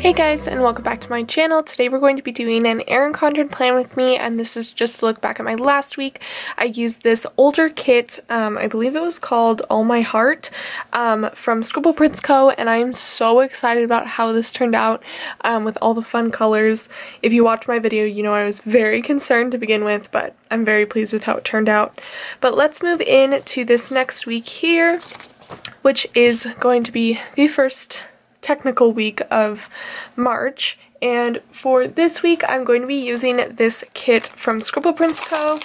Hey guys, and welcome back to my channel. Today we're going to be doing an Erin Condren plan with me, and this is just to look back at my last week. I used this older kit, I believe it was called All My Heart, from Scribble Prints Co, and I'm so excited about how this turned out with all the fun colors. If you watched my video, you know I was very concerned to begin with, but I'm very pleased with how it turned out. But let's move into this next week here, which is going to be the first technical week of March, and for this week I'm going to be using this kit from Scribble Prints Co.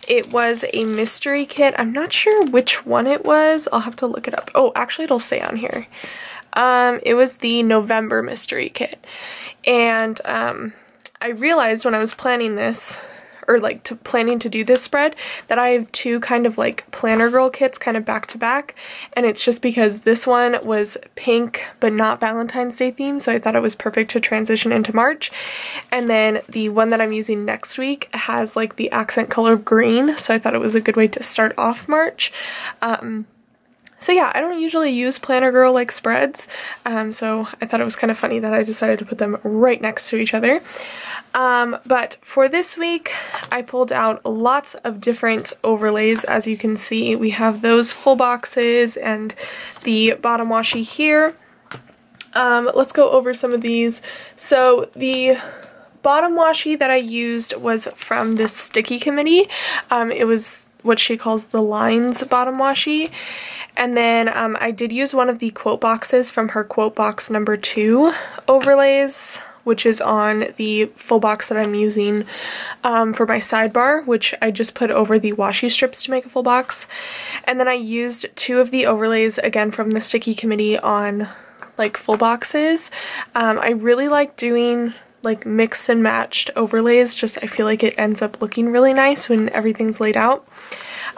It was a mystery kit. I'm not sure which one it was. I'll have to look it up. Oh, actually it'll say on here. It was the November mystery kit, and I realized when I was planning this, or planning to do this spread, that I have two kind of like planner girl kits kind of back to back, and it's just because this one was pink but not Valentine's Day themed, so I thought it was perfect to transition into March. And then the one that I'm using next week has like the accent color of green, so I thought it was a good way to start off March. So yeah, I don't usually use planner girl like spreads, so I thought it was kind of funny that I decided to put them right next to each other. But for this week, I pulled out lots of different overlays. As you can see, we have those full boxes and the bottom washi here. Let's go over some of these. So the bottom washi that I used was from the Stickie Committee. It was what she calls the lines bottom washi. And then I did use one of the quote boxes from her quote box number 2 overlays, which is on the full box that I'm using for my sidebar, which I just put over the washi strips to make a full box. And then I used 2 of the overlays, again from the Stickie Committee, on like full boxes. I really like doing like mixed and matched overlays, just I feel like it ends up looking really nice when everything's laid out.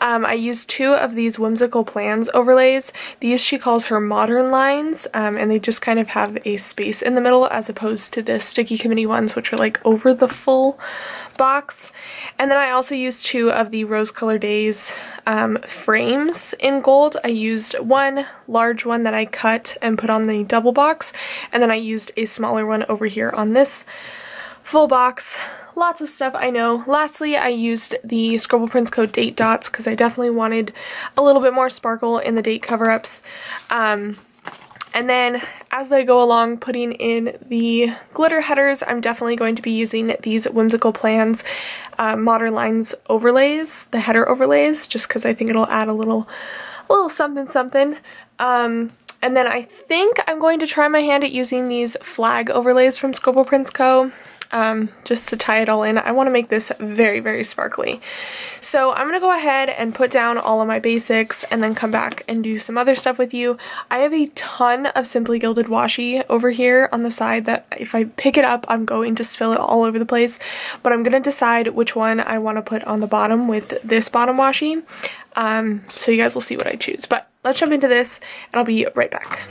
I used 2 of these Whimsical Plans overlays. These she calls her modern lines, and they just kind of have a space in the middle as opposed to the Stickie Committee ones, which are like over the full box. And then I also used 2 of the Rose Color Daze frames in gold. I used one large one that I cut and put on the double box, and then I used a smaller one over here on this full box. Lots of stuff, I know. Lastly, I used the Scribble Prints Co date dots because I definitely wanted a little bit more sparkle in the date cover-ups. And then as I go along putting in the glitter headers, I'm definitely going to be using these Whimsical Plans Modern Lines overlays, the header overlays, just because I think it'll add a little something something. And then I think I'm going to try my hand at using these flag overlays from Scribble Prints Co. Just to tie it all in. I want to make this very, very sparkly. So I'm going to go ahead and put down all of my basics and then come back and do some other stuff with you. I have a ton of Simply Gilded washi over here on the side that if I pick it up, I'm going to spill it all over the place, but I'm going to decide which one I want to put on the bottom with this bottom washi. So you guys will see what I choose, but let's jump into this and I'll be right back.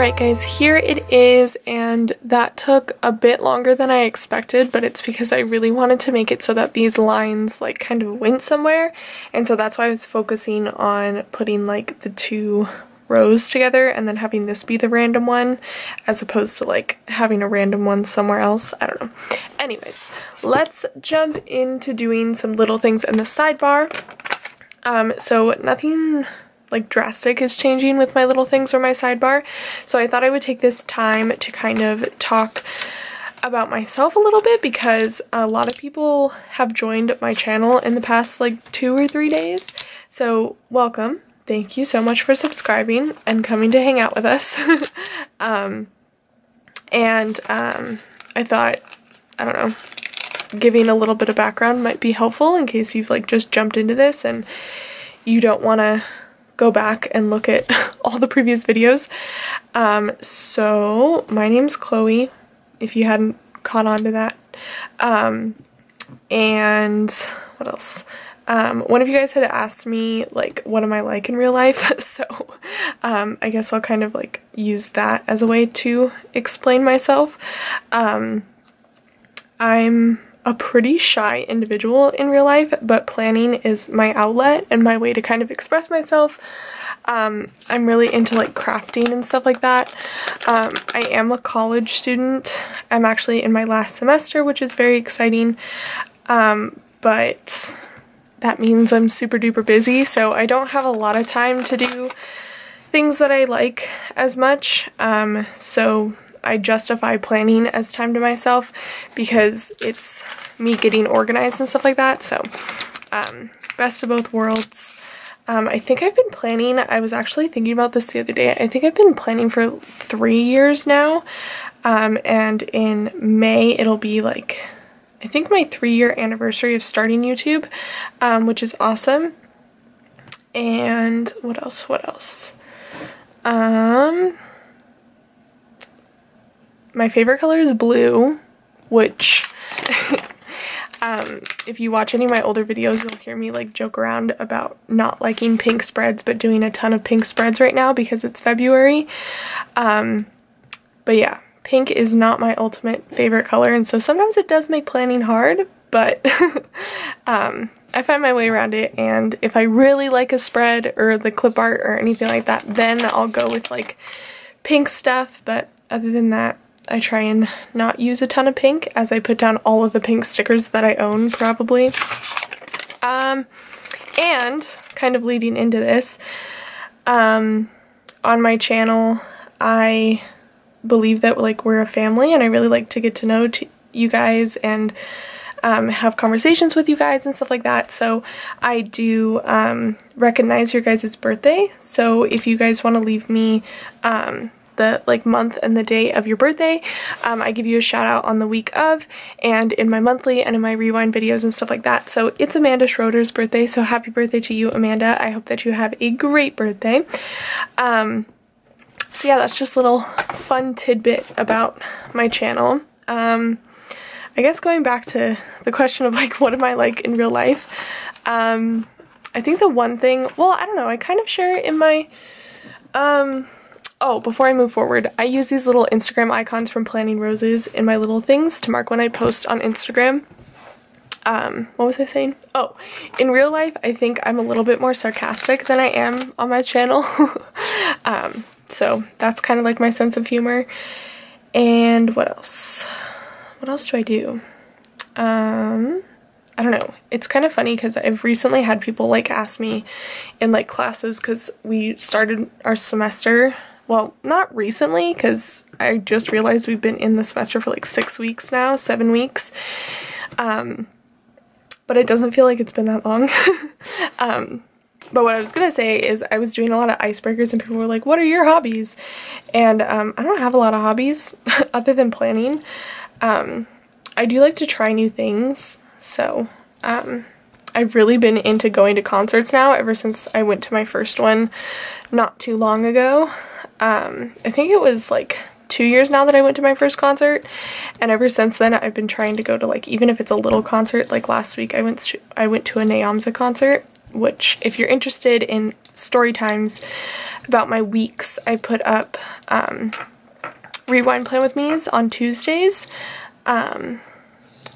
Alright guys, here it is, and that took a bit longer than I expected, but it's because I really wanted to make it so that these lines like kind of went somewhere, and so that's why I was focusing on putting like the two rows together and then having this be the random one as opposed to like having a random one somewhere else. I don't know. Anyways, let's jump into doing some little things in the sidebar. So nothing like drastic is changing with my little things or my sidebar, so I thought I would take this time to kind of talk about myself a little bit because a lot of people have joined my channel in the past like 2 or 3 days, so welcome. Thank you so much for subscribing and coming to hang out with us. I thought, I don't know, giving a little bit of background might be helpful in case you've like just jumped into this and you don't want to go back and look at all the previous videos. So my name's Chloe, if you hadn't caught on to that. And what else? One of you guys had asked me like what am I like in real life, so I guess I'll kind of like use that as a way to explain myself. I'm a pretty shy individual in real life, but planning is my outlet and my way to kind of express myself. I'm really into like crafting and stuff like that. I am a college student. I'm actually in my last semester, which is very exciting, but that means I'm super duper busy, so I don't have a lot of time to do things that I like as much, so I justify planning as time to myself because it's me getting organized and stuff like that. So best of both worlds. I think I've been planning, I was actually thinking about this the other day, I think I've been planning for 3 years now, and in May it'll be like, I think my 3-year anniversary of starting YouTube, which is awesome. And what else? My favorite color is blue, which if you watch any of my older videos, you'll hear me like joke around about not liking pink spreads, but doing a ton of pink spreads right now because it's February. But yeah, pink is not my ultimate favorite color, and so sometimes it does make planning hard, but I find my way around it, and if I really like a spread or the clip art or anything like that, then I'll go with like pink stuff, but other than that, I try and not use a ton of pink as I put down all of the pink stickers that I own probably. And kind of leading into this, on my channel, I believe that like we're a family, and I really like to get to know you guys and have conversations with you guys and stuff like that. So I do recognize your guys' birthday, so if you guys want to leave me the like month and the day of your birthday, I give you a shout out on the week of and in my monthly and in my rewind videos and stuff like that. So it's Amanda Schroeder's birthday, so happy birthday to you, Amanda. I hope that you have a great birthday. So yeah, that's just a little fun tidbit about my channel. I guess going back to the question of like what am I like in real life, I think the one thing, well, I don't know, I kind of share it in my oh, before I move forward, I use these little Instagram icons from Planning Roses in my little things to mark when I post on Instagram. What was I saying? Oh, in real life, I think I'm a little bit more sarcastic than I am on my channel. So that's kind of like my sense of humor. And what else? What else do I do? I don't know. It's kind of funny because I've recently had people like ask me in like classes because we started our semester. Well, not recently because I just realized we've been in the semester for like 6 weeks now, 7 weeks. But it doesn't feel like it's been that long. But what I was gonna say is I was doing a lot of icebreakers and people were like, what are your hobbies? And I don't have a lot of hobbies other than planning. I do like to try new things, so I've really been into going to concerts now ever since I went to my first one not too long ago. I think it was like 2 years now that I went to my first concert, and ever since then I've been trying to go to like, even if it's a little concert, like last week I went to a Nayamsa concert, which if you're interested in story times, about my weeks, I put up Rewind Plan With Me's on Tuesdays.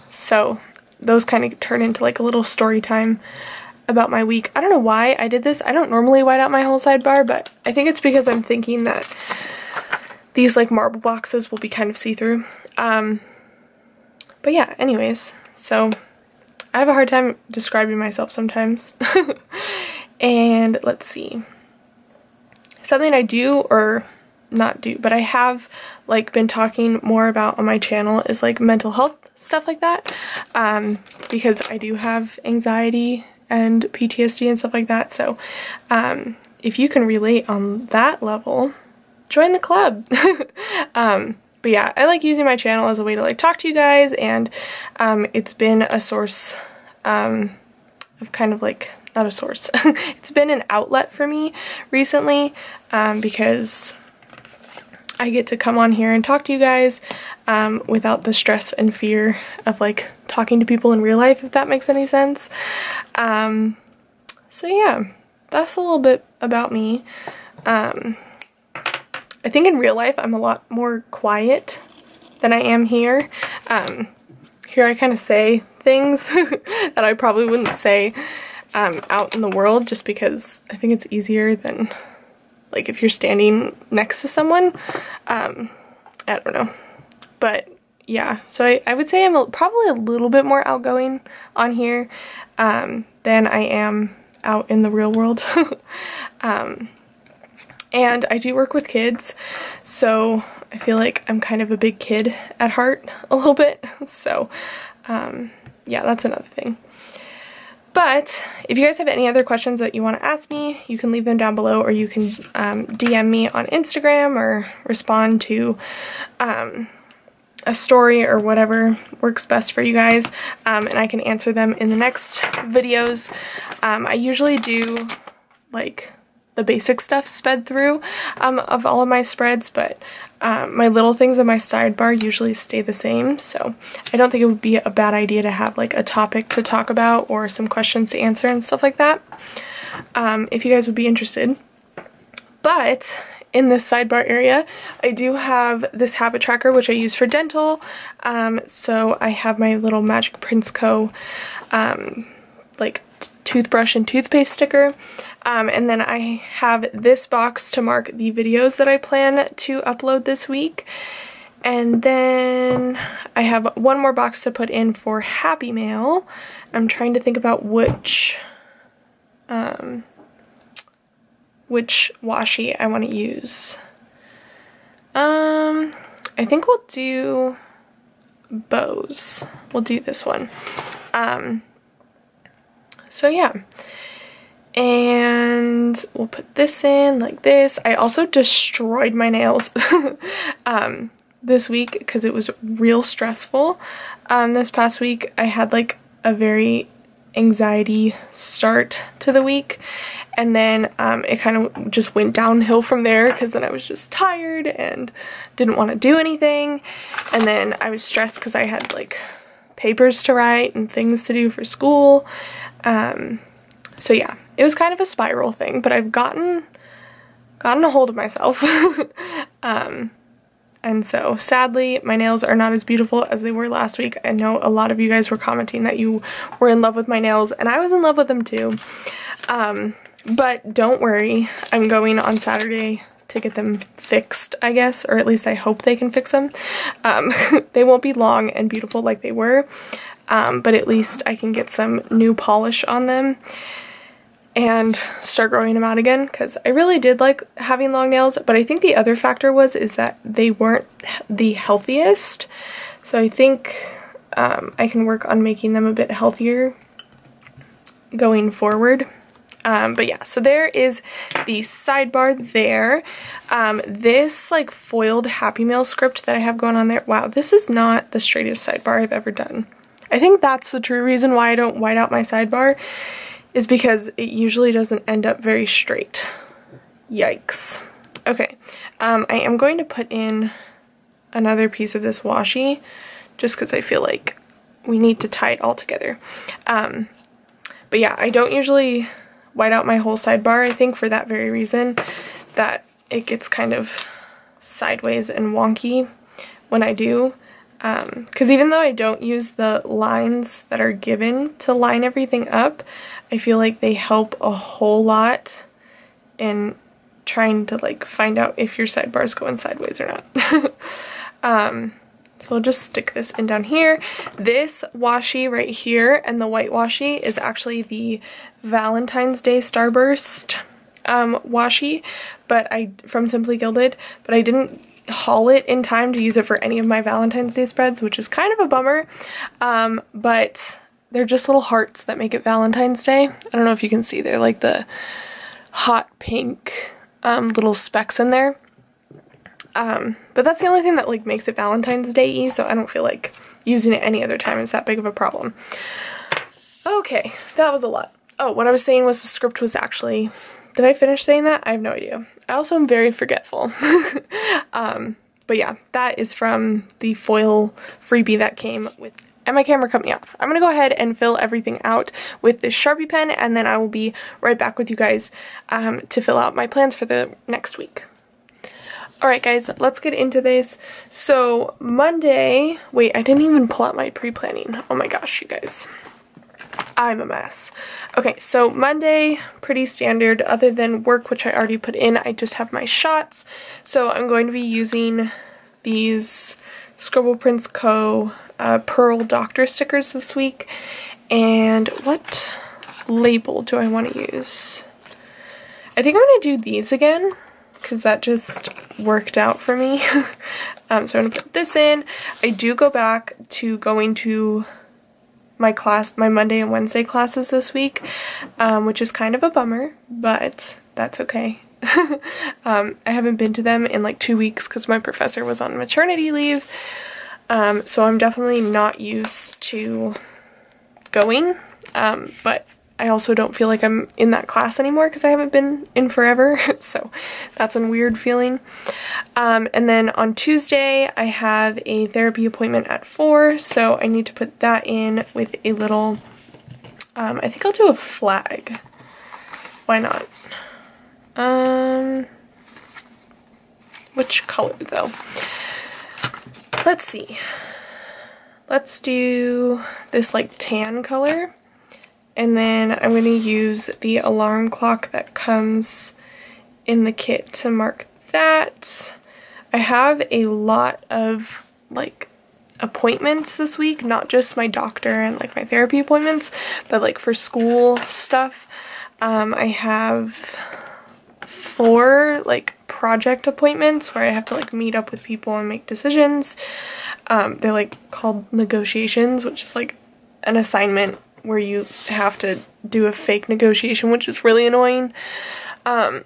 So those kind of turn into like a little story time about my week. I don't know why I did this. I don't normally white out my whole sidebar, but I think it's because I'm thinking that these like marble boxes will be kind of see-through. But yeah, anyways, so I have a hard time describing myself sometimes. And let's see. Something I do, or not do, but I have like been talking more about on my channel is like mental health stuff like that, because I do have anxiety and PTSD and stuff like that. So if you can relate on that level, join the club. But yeah, I like using my channel as a way to like talk to you guys, and it's been a source of kind of like, not a source, it's been an outlet for me recently, because I get to come on here and talk to you guys without the stress and fear of like talking to people in real life, if that makes any sense. So yeah, that's a little bit about me. I think in real life I'm a lot more quiet than I am here. Here I kind of say things that I probably wouldn't say out in the world, just because I think it's easier than like if you're standing next to someone. I don't know. But yeah, so I would say I'm probably a little bit more outgoing on here than I am out in the real world. And I do work with kids, so I feel like I'm kind of a big kid at heart a little bit. So yeah, that's another thing. But if you guys have any other questions that you want to ask me, you can leave them down below, or you can DM me on Instagram or respond to a story or whatever works best for you guys, and I can answer them in the next videos. I usually do like the basic stuff sped through of all of my spreads, but my little things in my sidebar usually stay the same, so I don't think it would be a bad idea to have like a topic to talk about or some questions to answer and stuff like that, if you guys would be interested. But in this sidebar area, I do have this habit tracker, which I use for dental. So I have my little Magic Prints Co. Like toothbrush and toothpaste sticker. And then I have this box to mark the videos that I plan to upload this week. And then I have one more box to put in for Happy Mail. I'm trying to think about which washi I want to use. I think we'll do Bose. We'll do this one. So yeah. And we'll put this in like this. I also destroyed my nails this week because it was real stressful. This past week I had like a very anxiety start to the week, and then it kind of just went downhill from there, because then I was just tired and didn't want to do anything, and then I was stressed because I had like papers to write and things to do for school. So yeah, it was kind of a spiral thing, but I've gotten a hold of myself. And so sadly my nails are not as beautiful as they were last week. I know a lot of you guys were commenting that you were in love with my nails, and I was in love with them too. But don't worry, I'm going on Saturday to get them fixed, I guess, or at least I hope they can fix them. They won't be long and beautiful like they were, but at least I can get some new polish on them and start growing them out again, because I really did like having long nails. But I think the other factor is that they weren't the healthiest, so I think I can work on making them a bit healthier going forward. But yeah, so there is the sidebar there. This like foiled Happy Meal script that I have going on there, wow, this is not the straightest sidebar I've ever done. I think that's the true reason why I don't white out my sidebar, is because it usually doesn't end up very straight. Yikes. Okay, I am going to put in another piece of this washi just because I feel like we need to tie it all together. But yeah, I don't usually white out my whole sidebar, I think, for that very reason. that it gets kind of sideways and wonky when I do. Because even though I don't use the lines that are given to line everything up, I feel like they help a whole lot in trying to like find out if your sidebar is going sideways or not. So I'll just stick this in down here. This washi right here and the white washi is actually the Valentine's Day Starburst washi, but from Simply Gilded, but I didn't haul it in time to use it for any of my Valentine's Day spreads, which is kind of a bummer. But they're just little hearts that make it Valentine's Day. I don't know if you can see, they're like the hot pink little specks in there. But that's the only thing that like makes it Valentine's Day-y, so I don't feel like using it any other time is that big of a problem. Okay, that was a lot. Oh, what I was saying was the script was actually, did I finish saying that? I have no idea. I also am very forgetful. But yeah, that is from the foil freebie that came with, and my camera cut me off. I'm gonna go ahead and fill everything out with this Sharpie pen, and then I will be right back with you guys to fill out my plans for the next week. Alright guys, let's get into this. So Monday, wait, I didn't even pull out my pre-planning. Oh my gosh, you guys. I'm a mess. Okay, so Monday, pretty standard. Other than work, which I already put in, I just have my shots. So I'm going to be using these Scribble Prints Co. Pearl Doctor stickers this week. And what label do I want to use? I think I'm going to do these again, because that just worked out for me. So I'm going to put this in. I do go back to going to my Monday and Wednesday classes this week, which is kind of a bummer, but that's okay. I haven't been to them in like 2 weeks because my professor was on maternity leave, so I'm definitely not used to going, but I also don't feel like I'm in that class anymore because I haven't been in forever, so that's a weird feeling. And then on Tuesday, I have a therapy appointment at 4, so I need to put that in with a little, I think I'll do a flag. Why not? Which color though? Let's see. Let's do this like tan color. And then I'm going to use the alarm clock that comes in the kit to mark that. I have a lot of like appointments this week, not just my doctor and like my therapy appointments, but like for school stuff. I have 4 like project appointments where I have to like meet up with people and make decisions. They're like called negotiations, which is like an assignment where you have to do a fake negotiation, which is really annoying. So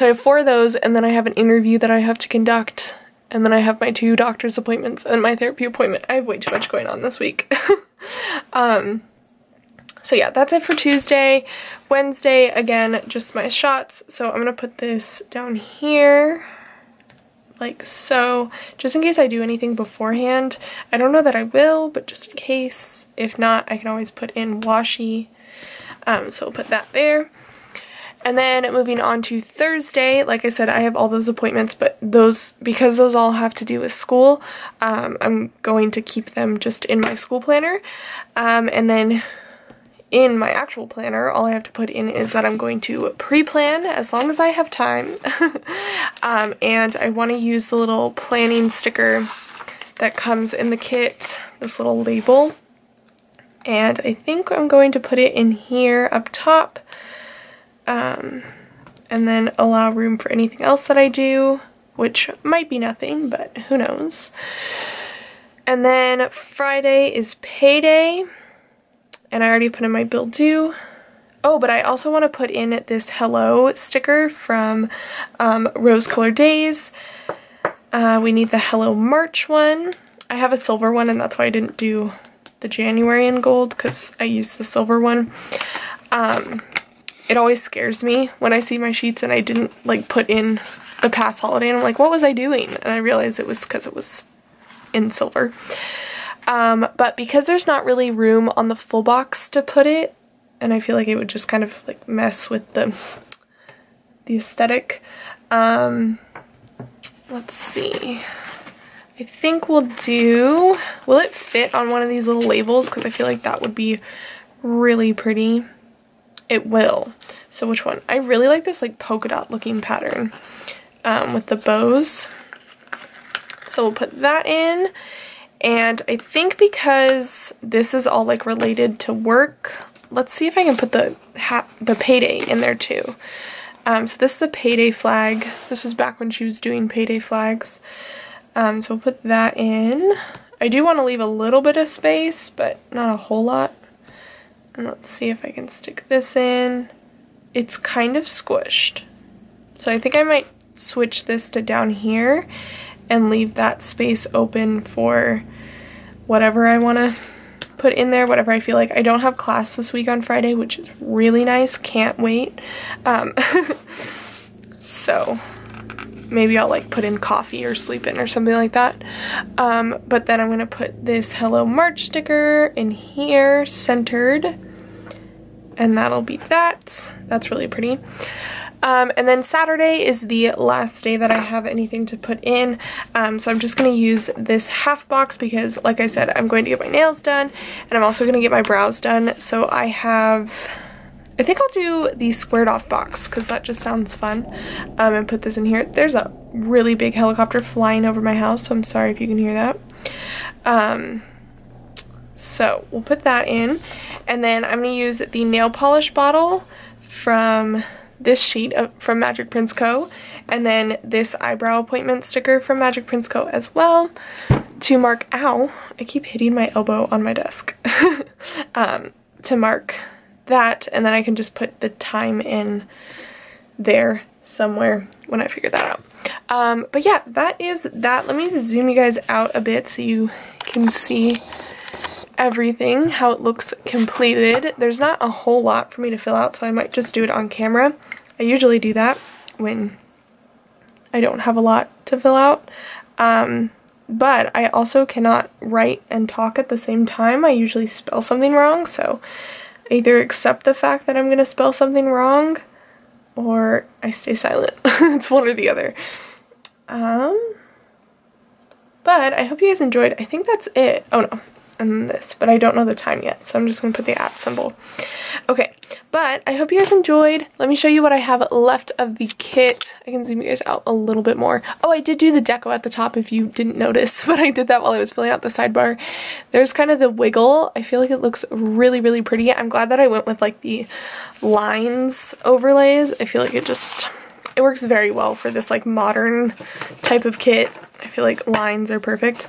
I have 4 of those, and then I have an interview that I have to conduct, and then I have my 2 doctor's appointments and my therapy appointment. I have way too much going on this week. So yeah, that's it for Tuesday. Wednesday, again, just my shots. So I'm gonna put this down here, like so, just in case I do anything beforehand. I don't know that I will, but just in case. If not, I can always put in washi. So I'll put that there. And then moving on to Thursday, like I said, I have all those appointments, but because those all have to do with school, I'm going to keep them just in my school planner. And then in my actual planner, all I have to put in is that I'm going to pre-plan as long as I have time. And I want to use the little planning sticker that comes in the kit, this little label. And I think I'm going to put it in here up top, and then allow room for anything else that I do, which might be nothing, but who knows. And then Friday is payday. And I already put in my bill due. Oh, but I also want to put in this hello sticker from Rose Colored Daze. We need the Hello March one. I have a silver one, and that's why I didn't do the January in gold, because I used the silver one. It always scares me when I see my sheets and I didn't like put in the past holiday, and I'm like, what was I doing? And I realized it was because it was in silver. But because there's not really room on the full box to put it, and I feel like it would just kind of like mess with the aesthetic, Let's see. I think we'll do, will it fit on one of these little labels? Because I feel like that would be really pretty. It will. So which one? I really like this like polka dot looking pattern with the bows. So we'll put that in. And I think because this is all like related to work, let's see if I can put the payday in there too. So this is the payday flag. This was back when she was doing payday flags. So we'll put that in. I do want to leave a little bit of space, but not a whole lot. And let's see if I can stick this in. It's kind of squished. So I think I might switch this to down here and leave that space open for whatever I want to put in there, whatever I feel like. I don't have class this week on Friday, which is really nice. Can't wait. So maybe I'll like put in coffee or sleep in or something like that. But then I'm going to put this Hello March sticker in here, centered. And that'll be that. That's really pretty. And then Saturday is the last day that I have anything to put in. So I'm just going to use this half box because, like I said, I'm going to get my nails done. And I'm also going to get my brows done. So I think I'll do the squared off box because that just sounds fun. And put this in here. There's a really big helicopter flying over my house, so I'm sorry if you can hear that. So we'll put that in. And then I'm going to use the nail polish bottle from this sheet from Magic Prints Co. And then this eyebrow appointment sticker from Magic Prints Co. as well to mark, ow, I keep hitting my elbow on my desk, to mark that, and then I can just put the time in there somewhere when I figure that out. But yeah, that is that. Let me zoom you guys out a bit so you can see everything, how it looks completed. There's not a whole lot for me to fill out, so I might just do it on camera. I usually do that when I don't have a lot to fill out. But I also cannot write and talk at the same time. I usually spell something wrong, so I either accept the fact that I'm going to spell something wrong or I stay silent. It's one or the other. But I hope you guys enjoyed. I think that's it. Oh no, and this, but I don't know the time yet, so I'm just going to put the @ symbol. Okay, but I hope you guys enjoyed. Let me show you what I have left of the kit. I can zoom you guys out a little bit more. Oh, I did do the deco at the top if you didn't notice, but I did that while I was filling out the sidebar. There's kind of the wiggle. I feel like it looks really, really pretty. I'm glad that I went with like the lines overlays. I feel like it works very well for this like modern type of kit. I feel like lines are perfect.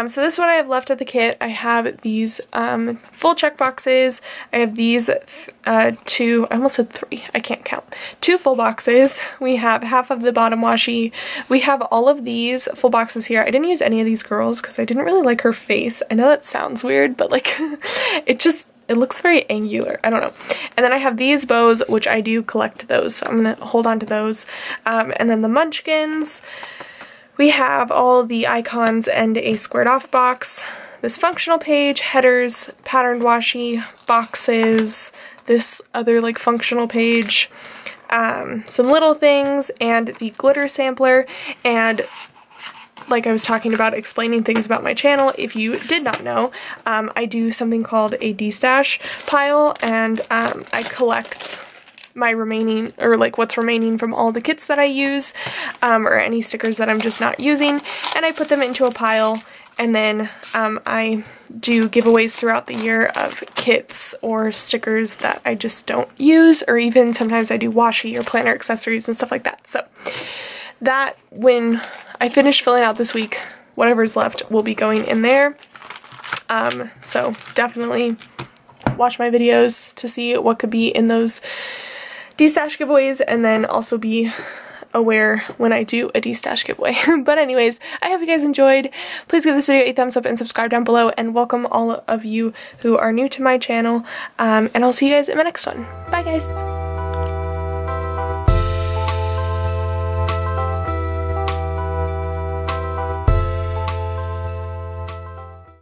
So this is what I have left of the kit. I have these full check boxes. I have these two, I almost said three, I can't count. 2 full boxes. We have half of the bottom washi. We have all of these full boxes here. I didn't use any of these girls because I didn't really like her face. I know that sounds weird, but like it looks very angular. I don't know. And then I have these bows, which I do collect those, so I'm going to hold on to those. And then the munchkins. We have all the icons and a squared off box, this functional page, headers, patterned washi, boxes, this other like functional page, some little things, and the glitter sampler. And like I was talking about, explaining things about my channel, if you did not know, I do something called a D-stash pile, and I collect my remaining, or like what's remaining from all the kits that I use, or any stickers that I'm just not using, and I put them into a pile, and then I do giveaways throughout the year of kits or stickers that I just don't use, or even sometimes I do washi or planner accessories and stuff like that. So that, when I finish filling out this week, whatever's left will be going in there. So definitely watch my videos to see what could be in those D-stash giveaways, and then also be aware when I do a D-stash giveaway. But anyways, I hope you guys enjoyed. Please give this video a thumbs up and subscribe down below, and welcome all of you who are new to my channel, and I'll see you guys in my next one. Bye guys!